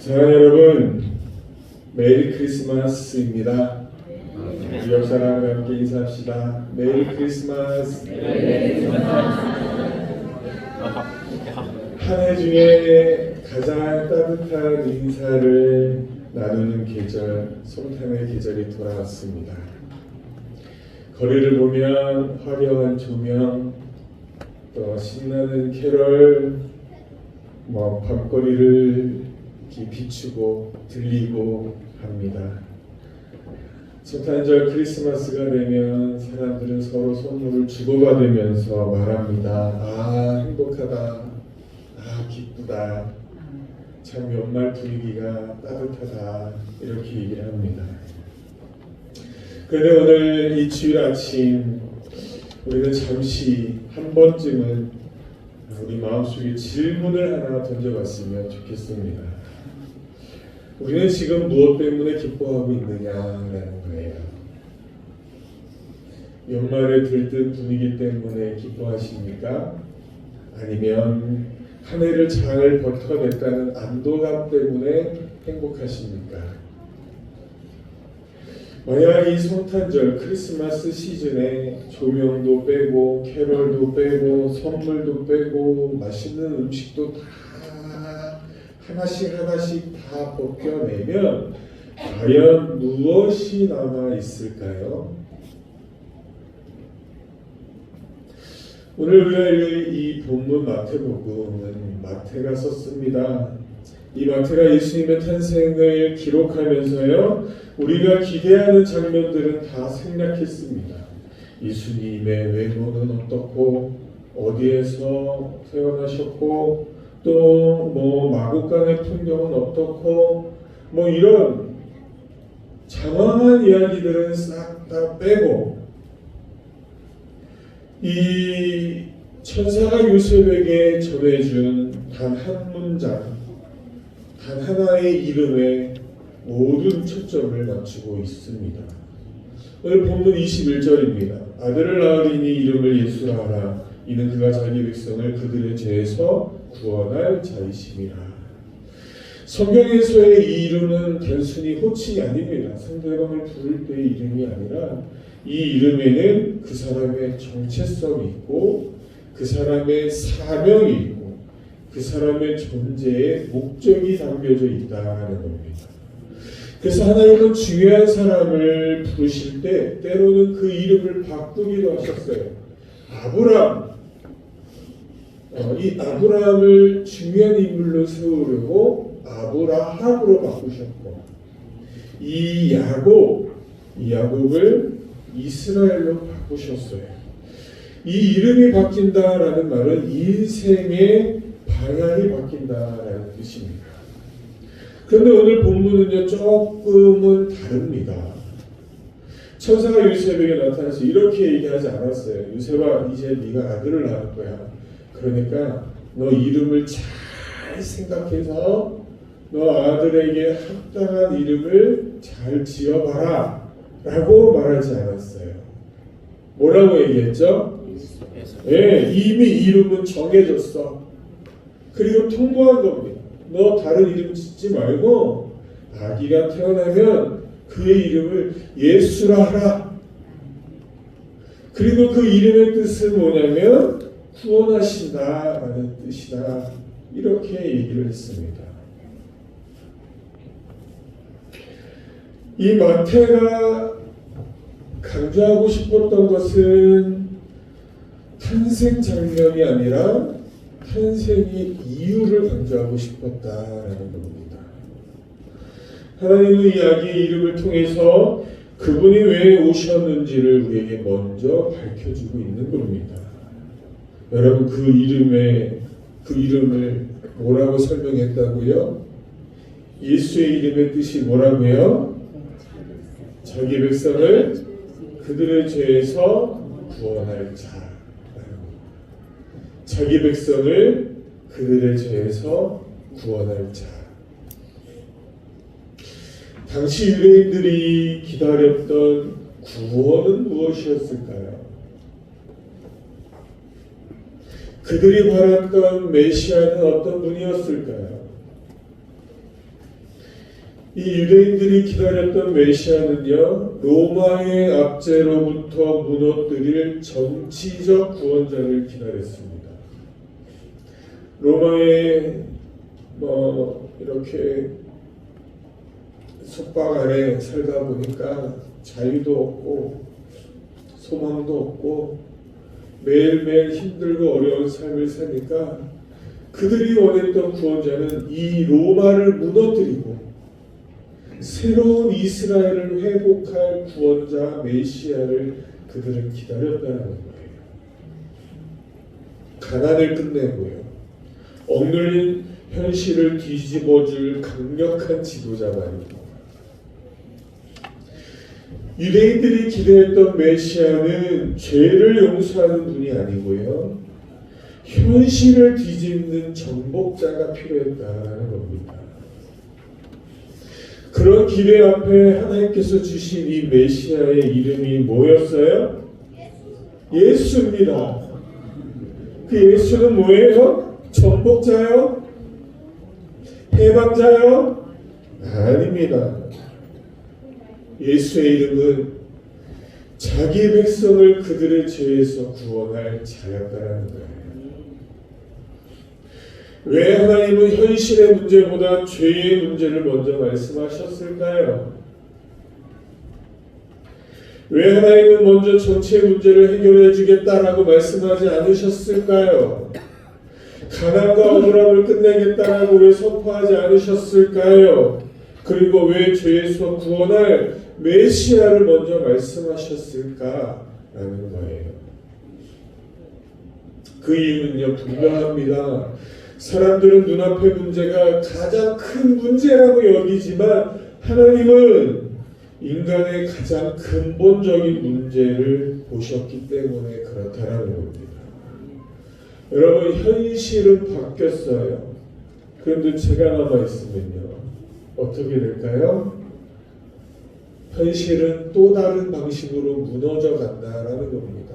사랑하는 여러분, 메리 크리스마스입니다. 우리 옆 사람과 함께 인사합시다. 메리 크리스마스. 한 해 중에 가장 따뜻한 인사를 나누는 계절, 성탄의 계절이 돌아왔습니다. 거리를 보면 화려한 조명, 또 신나는 캐럴, 밤거리를 비추고 들리고 합니다. 성탄절 크리스마스가 되면 사람들은 서로 선물을 주고받으면서 말합니다. 아, 행복하다. 아, 기쁘다. 참 연말 분위기가 따뜻하다. 이렇게 얘기를 합니다. 그런데 오늘 이 주일 아침 우리는 잠시 한 번쯤은 우리 마음속에 질문을 하나 던져봤으면 좋겠습니다. 우리는 지금 무엇 때문에 기뻐하고 있느냐라는 거예요. 연말에 들뜬 분위기 때문에 기뻐하십니까? 아니면 한 해를 잘 버텨냈다는 안도감 때문에 행복하십니까? 만약 이 성탄절 크리스마스 시즌에 조명도 빼고 캐럴도 빼고 선물도 빼고 맛있는 음식도 다 하나씩 다 벗겨내면 과연 무엇이 남아 있을까요? 오늘 우리가 읽을 이 본문 마태복음은 마태가 썼습니다. 이 마태가 예수님의 탄생을 기록하면서요, 우리가 기대하는 장면들은 다 생략했습니다. 예수님의 외모는 어떻고, 어디에서 태어나셨고, 또 마국간의 풍경은 어떻고, 이런 장황한 이야기들은 싹 다 빼고, 이 천사가 요셉에게 전해준 단 한 문장, 단 하나의 이름에 모든 초점을 맞추고 있습니다. 오늘 본문 21절입니다. 아들을 낳으리니 이름을 예수라 하라. 이는 그가 자기 백성을 그들의 죄에서 구원할 자이심이라. 성경에서의 이 이름은 단순히 호칭이 아닙니다. 상대방을 부를 때의 이름이 아니라 이 이름에는 그 사람의 정체성이 있고 그 사람의 사명이 있고 그 사람의 존재의 목적이 담겨져 있다는 겁니다. 그래서 하나님은 중요한 사람을 부르실 때 때로는 그 이름을 바꾸기도 하셨어요. 아브람, 이 아브라함을 중요한 인물로 세우려고 아브라함으로 바꾸셨고, 이 야곱을 이스라엘로 바꾸셨어요. 이 이름이 바뀐다라는 말은 인생의 방향이 바뀐다라는 뜻입니다. 그런데 오늘 본문은요, 조금은 다릅니다. 천사가 요셉에게 나타나서 이렇게 얘기하지 않았어요. 요셉아, 이제 네가 아들을 낳을 거야. 그러니까 너 이름을 잘 생각해서 너 아들에게 합당한 이름을 잘 지어봐라 라고 말하지 않았어요. 뭐라고 얘기했죠? 이미 이름은 정해졌어. 그리고 통보한 겁니다. 너 다른 이름 짓지 말고 아기가 태어나면 그의 이름을 예수라 하라. 그리고 그 이름의 뜻은 뭐냐면 구원하신다 라는 뜻이다. 이렇게 얘기를 했습니다. 이 마태가 강조하고 싶었던 것은 탄생 장면이 아니라 탄생의 이유를 강조하고 싶었다라는 겁니다. 하나님은 이 아기의 이름을 통해서 그분이 왜 오셨는지를 우리에게 먼저 밝혀주고 있는 겁니다. 여러분, 그 이름을 뭐라고 설명했다고요? 예수의 이름의 뜻이 뭐라고요? 자기 백성을 그들의 죄에서 구원할 자. 자기 백성을 그들의 죄에서 구원할 자. 당시 유대인들이 기다렸던 구원은 무엇이었을까요? 그들이 바랐던 메시아는 어떤 분이었을까요? 이 유대인들이 기다렸던 메시아는요, 로마의 압제로부터 무너뜨릴 정치적 구원자를 기다렸습니다. 로마의 이렇게 속박 아래 살다 보니까 자유도 없고 소망도 없고 매일매일 힘들고 어려운 삶을 사니까 그들이 원했던 구원자는 이 로마를 무너뜨리고 새로운 이스라엘을 회복할 구원자 메시아를 그들은 기다렸다는 거예요. 가난을 끝내고요, 억눌린 현실을 뒤집어줄 강력한 지도자 말입니다. 유대인들이 기대했던 메시아는 죄를 용서하는 분이 아니고요, 현실을 뒤집는 정복자가 필요했다는 겁니다. 그런 기대 앞에 하나님께서 주신 이 메시아의 이름이 뭐였어요? 예수입니다. 그 예수는 뭐예요? 정복자요? 해방자요? 아닙니다. 예수의 이름은 자기 백성을 그들의 죄에서 구원할 자였다는 거예요. 왜 하나님은 현실의 문제보다 죄의 문제를 먼저 말씀하셨을까요? 왜 하나님은 먼저 전체 문제를 해결해 주겠다라고 말씀하지 않으셨을까요? 가난과 억울함을 끝내겠다라고 왜 선포하지 않으셨을까요? 그리고 왜 죄에서 구원할 메시아를 먼저 말씀하셨을까라는 거예요. 그 이유는요, 분명합니다. 사람들은 눈앞의 문제가 가장 큰 문제라고 여기지만 하나님은 인간의 가장 근본적인 문제를 보셨기 때문에 그렇다는 겁니다. 여러분, 현실은 바뀌었어요. 그런데 제가 남아있으면요, 어떻게 될까요? 현실은 또 다른 방식으로 무너져 간다라는 겁니다.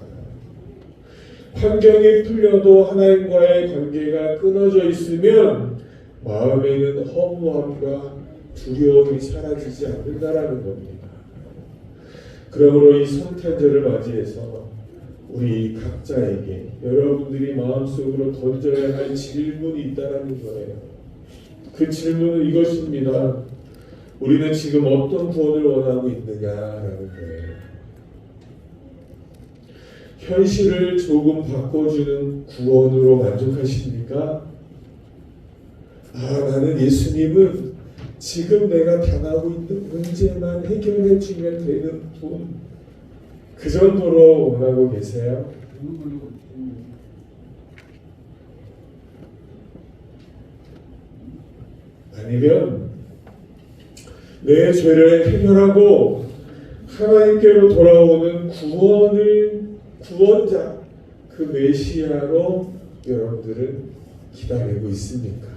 환경이 풀려도 하나님과의 관계가 끊어져 있으면 마음에는 허무함과 두려움이 사라지지 않는다라는 겁니다. 그러므로 이 성탄절을 맞이해서 우리 각자에게 여러분들이 마음속으로 던져야 할 질문이 있다는 거예요. 그 질문은 이것입니다. 우리는 지금 어떤 구원을 원하고 있느냐라는 거예요. 현실을 조금 바꿔주는 구원으로 만족하십니까? 나는 예수님은 지금 내가 당하고 있는 문제만 해결해 주면 되는 분, 그 정도로 원하고 계세요? 아니면 내 죄를 해결하고 하나님께로 돌아오는 구원자, 그 메시아로 여러분들은 기다리고 있습니까?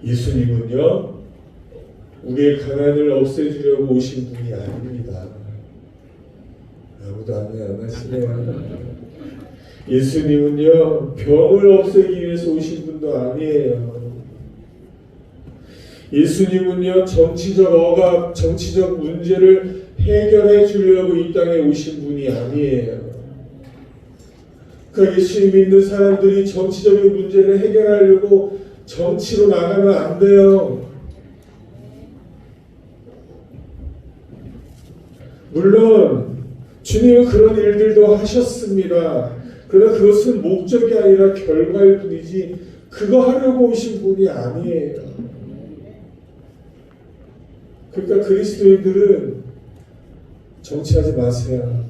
예수님은요, 우리의 가난을 없애주려고 오신 분이 아닙니다. 아무도 아멘 안 하시네요. 예수님은요, 병을 없애기 위해서 오신 분도 아니에요. 예수님은요, 정치적 억압, 정치적 문제를 해결해 주려고 이 땅에 오신 분이 아니에요. 그러니까 예수님 믿는 사람들이 정치적인 문제를 해결하려고 정치로 나가면 안 돼요. 물론 주님은 그런 일들도 하셨습니다. 그러나 그것은 목적이 아니라 결과일 뿐이지 그거 하려고 오신 분이 아니에요. 그러니까 그리스도인들은 정치하지 마세요.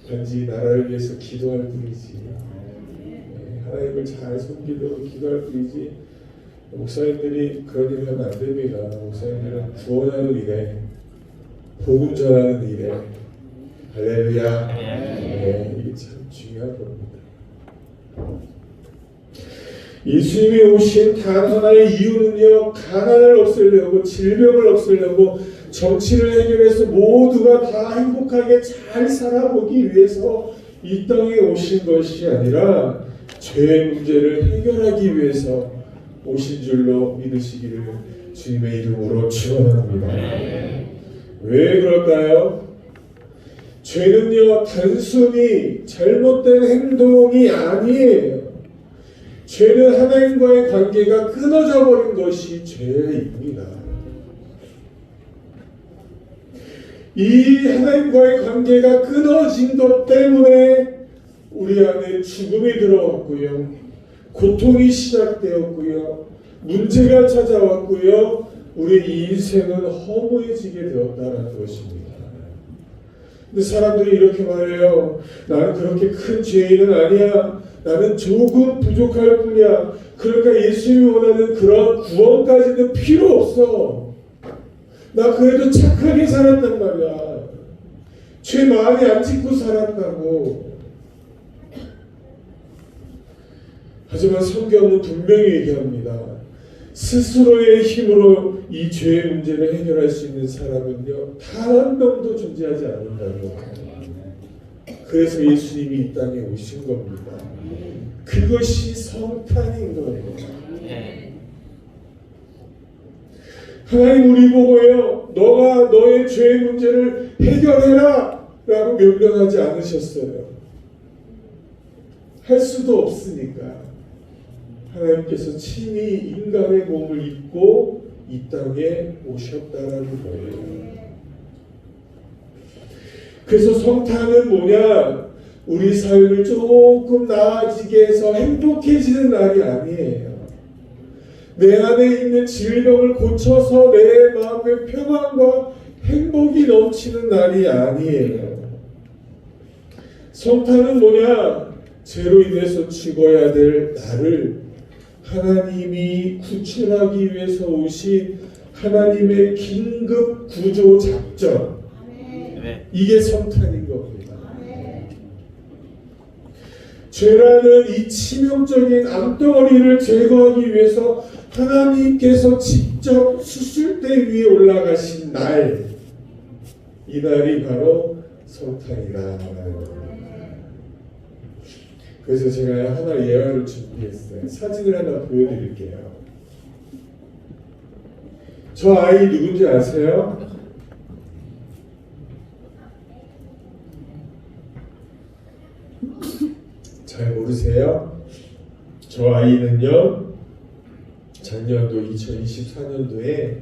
단지 나라를 위해서 기도할 뿐이지, 하나님을 잘 섬기도록 기도할 뿐이지, 목사님들이 그런 일을 하면 안 됩니다. 목사님들은 구원하는 일에, 복음 전하는 일에, 할렐루야. 네, 이게 참 중요한 겁니다. 예수님이 오신 단 하나의 이유는요, 가난을 없애려고, 질병을 없애려고, 정치를 해결해서 모두가 다 행복하게 잘 살아보기 위해서 이 땅에 오신 것이 아니라 죄의 문제를 해결하기 위해서 오신 줄로 믿으시기를 주님의 이름으로 축원합니다. 왜 그럴까요? 죄는요, 단순히 잘못된 행동이 아니에요. 죄는 하나님과의 관계가 끊어져 버린 것이 죄입니다. 이 하나님과의 관계가 끊어진 것 때문에 우리 안에 죽음이 들어왔고요, 고통이 시작되었고요, 문제가 찾아왔고요, 우리 인생은 허무해지게 되었다는 것입니다. 근데 사람들이 이렇게 말해요. 나는 그렇게 큰 죄인은 아니야. 나는 조금 부족할 뿐이야. 그러니까 예수님이 원하는 그런 구원까지는 필요 없어. 나 그래도 착하게 살았단 말이야. 죄 많이 안 짓고 살았다고. 하지만 성경은 분명히 얘기합니다. 스스로의 힘으로 이 죄의 문제를 해결할 수 있는 사람은요, 단 한 명도 존재하지 않는다고. 그래서 예수님이 이 땅에 오신 겁니다. 그것이 성탄인 거예요. 하나님 우리 보고요, 너가 너의 죄의 문제를 해결해라 라고 명령하지 않으셨어요. 할 수도 없으니까 하나님께서 친히 인간의 몸을 입고 이 땅에 오셨다라는 거예요. 그래서 성탄은 뭐냐? 우리 삶을 조금 나아지게 해서 행복해지는 날이 아니에요. 내 안에 있는 질병을 고쳐서 내 마음의 평안과 행복이 넘치는 날이 아니에요. 성탄은 뭐냐? 죄로 인해서 죽어야 될 나를 하나님이 구출하기 위해서 오신 하나님의 긴급 구조 작전, 이게 성탄인 겁니다. 죄라는 이 치명적인 암덩어리를 제거하기 위해서 하나님께서 직접 수술대 위에 올라가신 날, 이 날이 바로 성탄이라는 겁니다. 그래서 제가 하나 예화를 준비했어요. 사진을 하나 보여드릴게요. 저 아이 누군지 아세요? 잘 모르세요? 저 아이는요, 작년도 2024년도에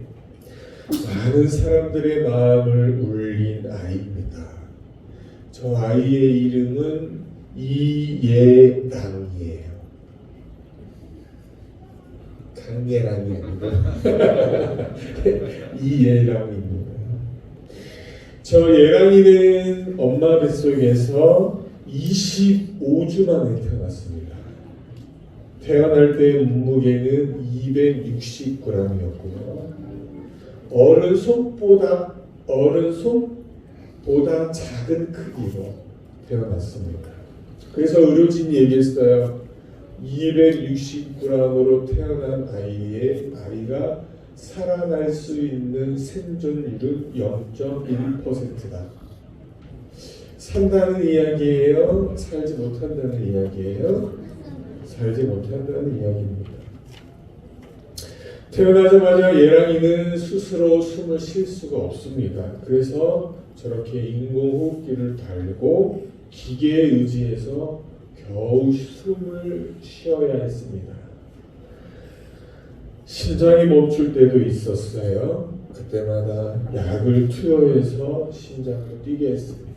많은 사람들의 마음을 울린 아이입니다. 저 아이의 이름은 이예랑이에요. 강예랑이 아니고 이예랑입니다. 저 예랑이는 엄마 뱃속에서 25주 만에 태어났습니다. 태어날 때 몸무게는 260g이었고요. 어른 손보다 작은 크기로 태어났습니다. 그래서 의료진이 얘기했어요. 260g으로 태어난 아이가 살아날 수 있는 생존율은 0.1%다. 산다는 이야기예요? 살지 못한다는 이야기예요? 살지 못한다는 이야기입니다. 태어나자마자 예랑이는 스스로 숨을 쉴 수가 없습니다. 그래서 저렇게 인공호흡기를 달고 기계에 의지해서 겨우 숨을 쉬어야 했습니다. 심장이 멈출 때도 있었어요. 그때마다 약을 투여해서 심장을 뛰게 했습니다.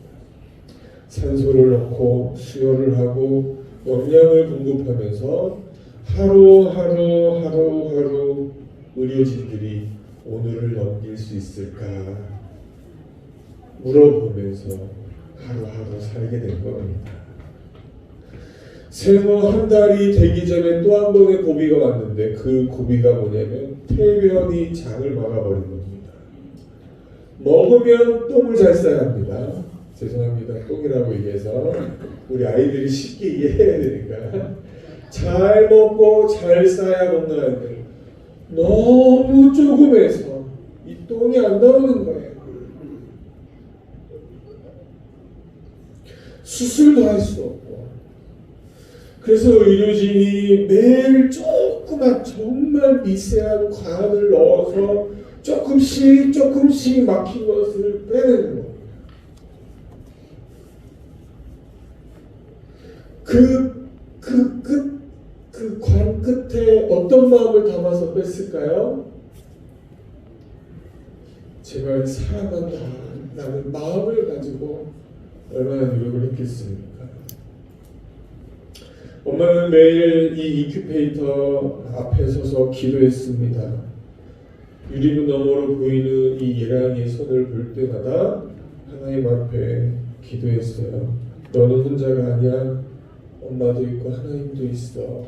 산소를 넣고 수혈을 하고 영양을 공급하면서 하루하루 의료진들이 오늘을 넘길 수 있을까 물어보면서 하루하루 살게 된 겁니다. 생후 한 달이 되기 전에 또 한 번의 고비가 왔는데, 그 고비가 뭐냐면 폐변이 장을 막아버린 겁니다. 먹으면 똥을 잘 싸야 합니다. 죄송합니다. 똥이라고 얘기해서 우리 아이들이 쉽게 이해해야 되니까. 잘 먹고 잘 싸야 먹는 아이들, 너무 조금해서 이 똥이 안 나오는 거예요. 수술도 할 수 없고, 그래서 의료진이 매일 조그만 정말 미세한 관을 넣어서 조금씩 막힌 것을 빼내는 겁니다. 그 관 끝에 어떤 마음을 담아서 뺐을까요? 제발 살아난다라는 마음을 가지고 얼마나 노력을 했겠습니까? 엄마는 매일 이 인큐베이터 앞에 서서 기도했습니다. 유리문 너머로 보이는 이 예랑이의 손을 볼 때마다 하나님 앞에 기도했어요. 너는 혼자가 아니야. 엄마도 있고 하나님도 있어.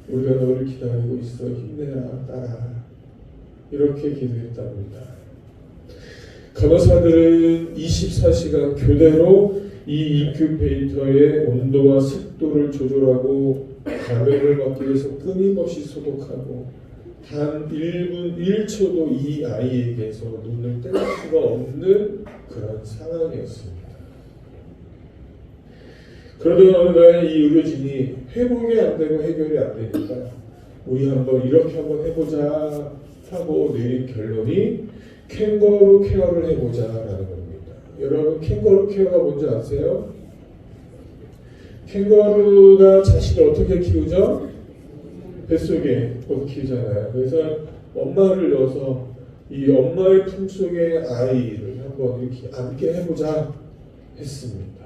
우리가 너를 기다리고 있어. 힘내라, 딸아. 이렇게 기도했답니다. 간호사들은 24시간 교대로 이 인큐베이터의 온도와 습도를 조절하고 감염을 막기 위해서 끊임없이 소독하고 단 1분 1초도 이 아이에게서 눈을 뗄 수가 없는 그런 상황이었습니다. 그러던 어느 날 이 의료진이 회복이 안 되고 해결이 안 되니까 우리 이렇게 한번 해보자 하고 내린 결론이 캥거루 케어를 해보자라는 겁니다. 여러분, 캥거루 케어가 뭔지 아세요? 캥거루가 자신을 어떻게 키우죠? 뱃속에 키우잖아요. 그래서 엄마를 넣어서 이 엄마의 품속의 아이를 한번 이렇게 안게 해보자 했습니다.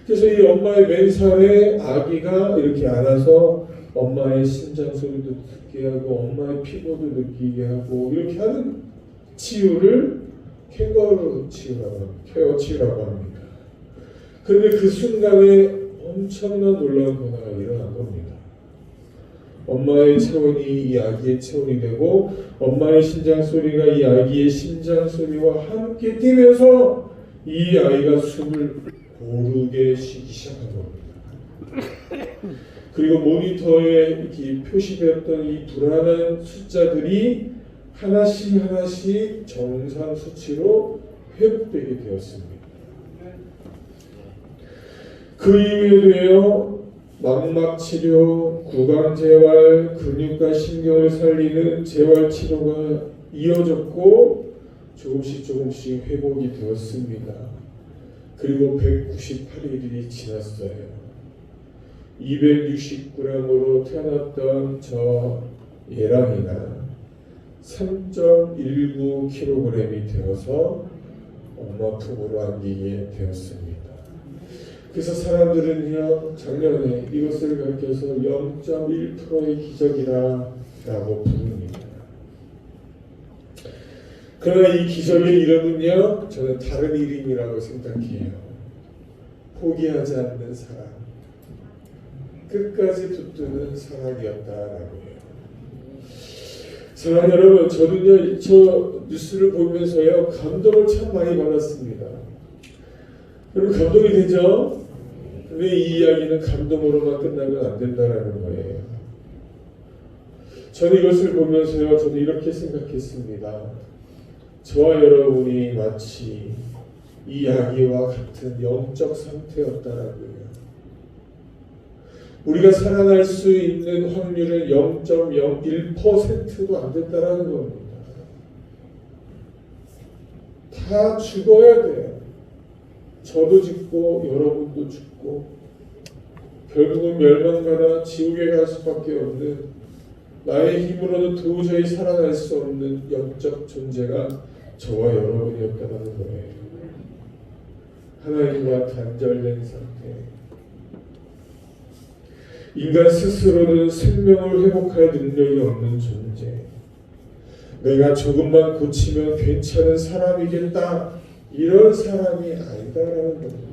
그래서 이 엄마의 맨살에 아기가 이렇게 안아서 엄마의 심장 소리도 듣게 하고 엄마의 피부도 느끼게 하고 이렇게 하는 치유를 캥거루 치유라고 합니다. 케어 치유라고 합니다. 그런데 그 순간에 엄청난 놀라운 변화가 일어난 겁니다. 엄마의 체온이 이 아기의 체온이 되고 엄마의 심장 소리가 이 아기의 심장 소리와 함께 뛰면서 이 아이가 숨을 고르게 쉬기 시작한 겁니다. 그리고 모니터에 이렇게 표시되었던 이 불안한 숫자들이 하나씩 정상 수치로 회복되게 되었습니다. 그 이후에도요, 망막 치료, 구강 재활, 근육과 신경을 살리는 재활 치료가 이어졌고 조금씩 회복이 되었습니다. 그리고 198일이 지났어요. 269g으로 태어났던 저 예랑이가 3.19kg이 되어서 엄마 품으로 안기게 되었습니다. 그래서 사람들은요, 작년에 이것을 가르쳐서 0.1%의 기적이라고 부릅니다. 그러나 이 기적의 이름은요, 저는 다른 이름이라고 생각해요. 포기하지 않는 사랑, 끝까지 붙드는 사랑이었다라고 해요. 사랑하는 여러분, 저는요, 저 뉴스를 보면서요, 감동을 참 많이 받았습니다. 여러분, 감동이 되죠? 근데 이 이야기는 감동으로만 끝나면 안 된다라는 거예요. 저는 이것을 보면서요, 저는 이렇게 생각했습니다. 저와 여러분이 마치 이 아기와 같은 영적 상태였다라고요. 우리가 살아날 수 있는 확률은 0.01%도 안 된다라는 겁니다. 다 죽어야 돼요. 저도 죽고 여러분도 죽고 결국은 멸망가나 지옥에 갈 수밖에 없는, 나의 힘으로는 도저히 살아날 수 없는 영적 존재가 저와 여러분이었다는 거예요. 하나님과 단절된 상태. 인간 스스로는 생명을 회복할 능력이 없는 존재. 내가 조금만 고치면 괜찮은 사람이겠다, 이런 사람이 아니다라는 겁니다.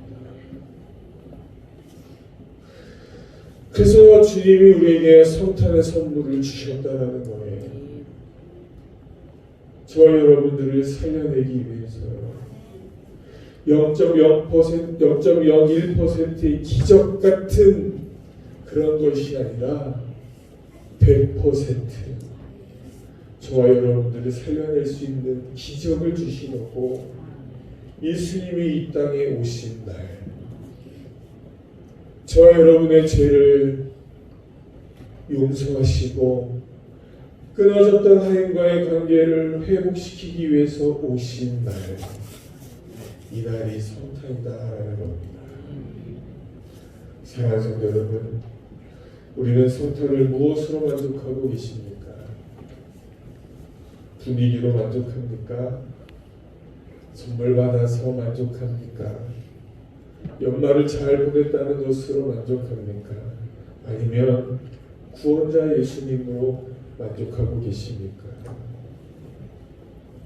그래서 주님이 우리에게 성탄의 선물을 주셨다라는 거예요. 저와 여러분들을 살려내기 위해서요. 0.01%의 기적 같은 그런 것이 아니라 100% 저와 여러분들을 살려낼 수 있는 기적을 주시고 예수님이 이 땅에 오신 날, 저와 여러분의 죄를 용서하시고 끊어졌던 하나님과의 관계를 회복시키기 위해서 오신 날, 이날이 성탄이다라는 겁니다. 사랑하는 성도 여러분, 우리는 성탄을 무엇으로 만족하고 계십니까? 분위기로 만족합니까? 선물 받아서 만족합니까? 연말을 잘 보냈다는 것으로 만족합니까? 아니면 구원자 예수님으로 만족하고 계십니까?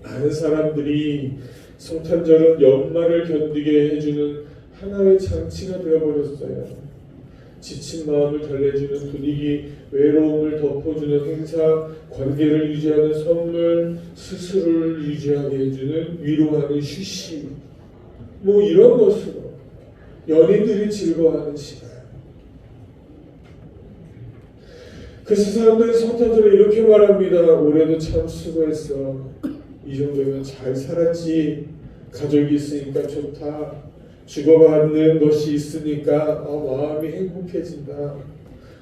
많은 사람들이 성탄절은 연말을 견디게 해주는 하나의 장치가 되어버렸어요. 지친 마음을 달래주는 분위기, 외로움을 덮어주는 행사, 관계를 유지하는 선물, 스스로를 유지하게 해주는 위로하는 휴식, 뭐 이런 것으로 연인들이 즐거워하는 시간. 그래서 사람들이 성탄절에 이렇게 말합니다. 올해도 참 수고했어. 이 정도면 잘 살았지. 가족이 있으니까 좋다. 주고받는 것이 있으니까 마음이 행복해진다.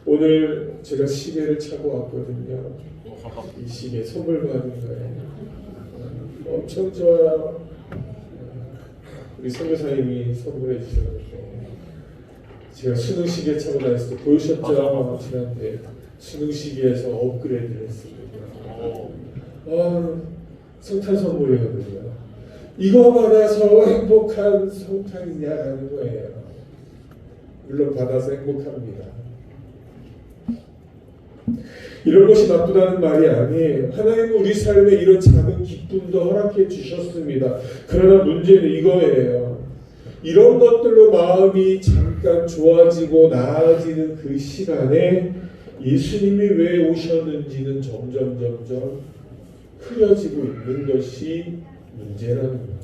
오늘 제가 시계를 차고 왔거든요. 이 시계 선물 받은 거예요. 엄청 좋아요. 우리 선교사님이 선물해 주셨는데 제가 수능 시계 차고 다녔을 때 보셨죠? 지난해 수능 시계에서 업그레이드를 했습니다. 성탄 선물이거든요. 이거 받아서 행복한 성탄이냐라는 거예요. 물론 받아서 행복합니다. 이런 것이 나쁘다는 말이 아니에요. 하나님은 우리 삶에 이런 작은 기쁨도 허락해 주셨습니다. 그러나 문제는 이거예요. 이런 것들로 마음이 잠깐 좋아지고 나아지는 그 시간에 예수님이 왜 오셨는지는 점점 흐려지고 있는 것이 문제라는 거예요.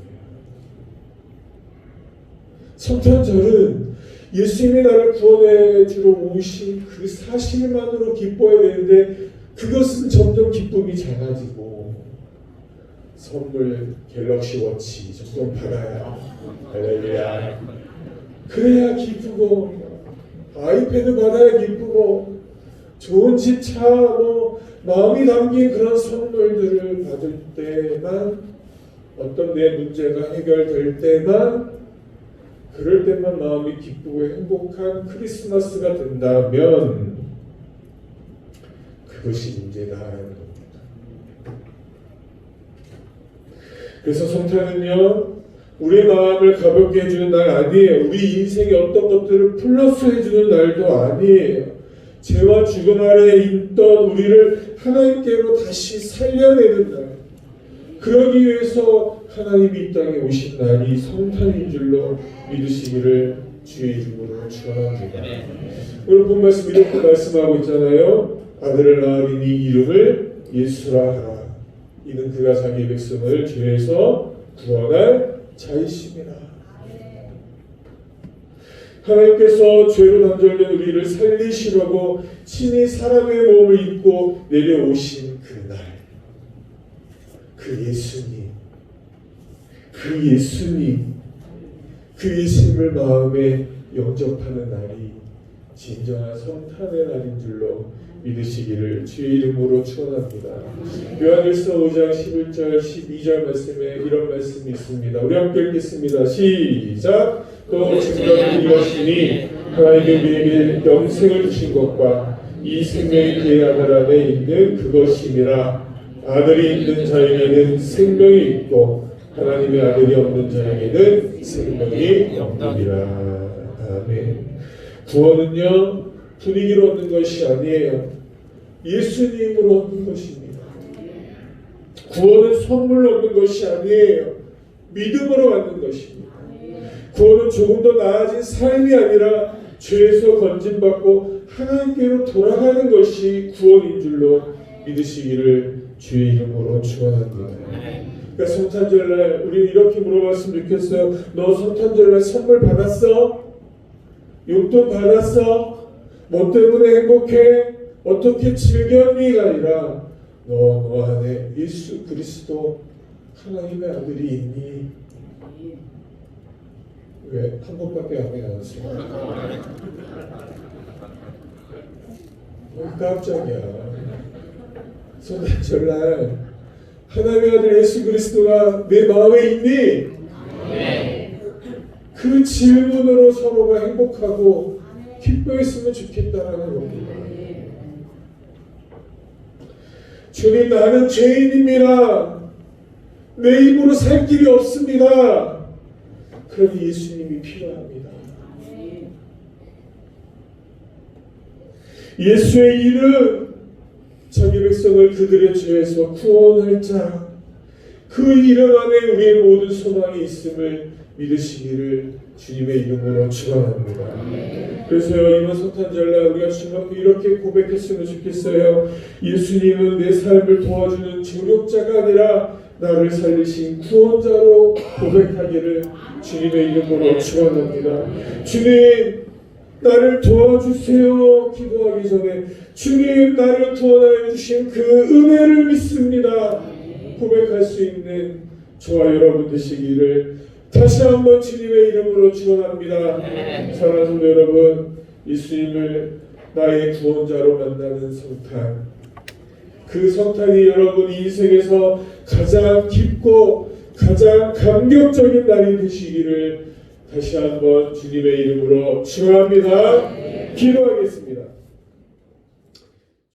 성탄절은 예수님이 나를 구원해 주러 오신 그 사실만으로 기뻐야 되는데 그것은 점점 기쁨이 작아지고 선물 갤럭시 워치 좀 받아야 할렐루야 그래야 기쁘고 아이패드 받아야 기쁘고 좋은 집, 차, 마음이 담긴 그런 선물들을 받을 때만 어떤 내 문제가 해결될 때만 그럴 때만 마음이 기쁘고 행복한 크리스마스가 된다면 그것이 문제다라는 겁니다. 그래서 성탄은요 우리의 마음을 가볍게 해주는 날 아니에요. 우리 인생의 어떤 것들을 플러스 해주는 날도 아니에요. 죄와 죽음 아래에 있던 우리를 하나님께로 다시 살려내는 날. 그러기 위해서 하나님이 이 땅에 오신 날이 성탄인 줄로 믿으시기를 주의 이름으로 축원합니다. 오늘 본 말씀 이렇게 말씀하고 있잖아요. 아들을 낳으리니 이름을 예수라 하라. 이는 그가 자기 백성을 죄에서 구원할 자이심이라. 하나님께서 죄로 단절된 우리를 살리시려고 친히 사람의 몸을 입고 내려오신 그날, 그 예수님을 마음에 영접하는 날이 진정한 성탄의 날인 줄로 믿으시기를 주의 이름으로 축원합니다. 요한일서 5장 11절 12절 말씀에 이런 말씀이 있습니다. 우리 함께 읽겠습니다. 시작. 또 증거는 이것이니 하나님이 우리에게 영생을 주신 것과 이 생명이 그의 아들 안에 있는 그것임이라. 아들이 있는 자에게는 생명이 있고 하나님의 아들이 없는 자에게는 생명이 없느니라. 아멘. 구원은요 분위기로 얻는 것이 아니에요. 예수님으로 얻는 것입니다. 구원은 선물로 얻는 것이 아니에요. 믿음으로 얻는 것입니다. 구원은 조금 더 나아진 삶이 아니라 죄에서 건진받고 하나님께로 돌아가는 것이 구원인 줄로 믿으시기를 주의 이름으로 축원합니다. 그러니까 성탄절날 우리 이렇게 물어봤으면 좋겠어요. 너 성탄절날 선물 받았어? 용돈 받았어? 뭐 때문에 행복해? 어떻게 즐겼니?가 아니라 너 안에 예수 그리스도 하나님의 아들이 있니? 왜 한 번밖에 안 해놨어요? 깜짝이야. 설날 하나님의 아들 예수 그리스도가 내 마음에 있니? 그 질문으로 서로가 행복하고 기뻐했으면 좋겠다라는 겁니다. 주님, 나는 죄인입니다. 내 힘으로 살 길이 없습니다. 그러니 예수님이 필요합니다. 예수의 이름, 자기 백성을 그들의 죄에서 구원할 자, 그 이름 안에 우리의 모든 소망이 있음을 믿으시기를 주님의 이름으로 축원합니다. 그래서요, 이번 성탄절날 우리가 주님 앞에 이렇게 고백했으면 좋겠어요. 예수님은 내 삶을 도와주는 조력자가 아니라 나를 살리신 구원자로 고백하기를 주님의 이름으로 축원합니다. 주님, 나를 도와주세요. 기도하기 전에 주님, 나를 도와내 주신 그 은혜를 믿습니다. 고백할 수 있는 저와 여러분 되시기를 다시 한번 주님의 이름으로 축원합니다. 사랑하는 성도 여러분, 예수님을 나의 구원자로 만나는 성탄, 그 성탄이 여러분 인생에서 가장 깊고 가장 감격적인 날이 되시기를 다시 한번 주님의 이름으로 축원합니다. 기도하겠습니다.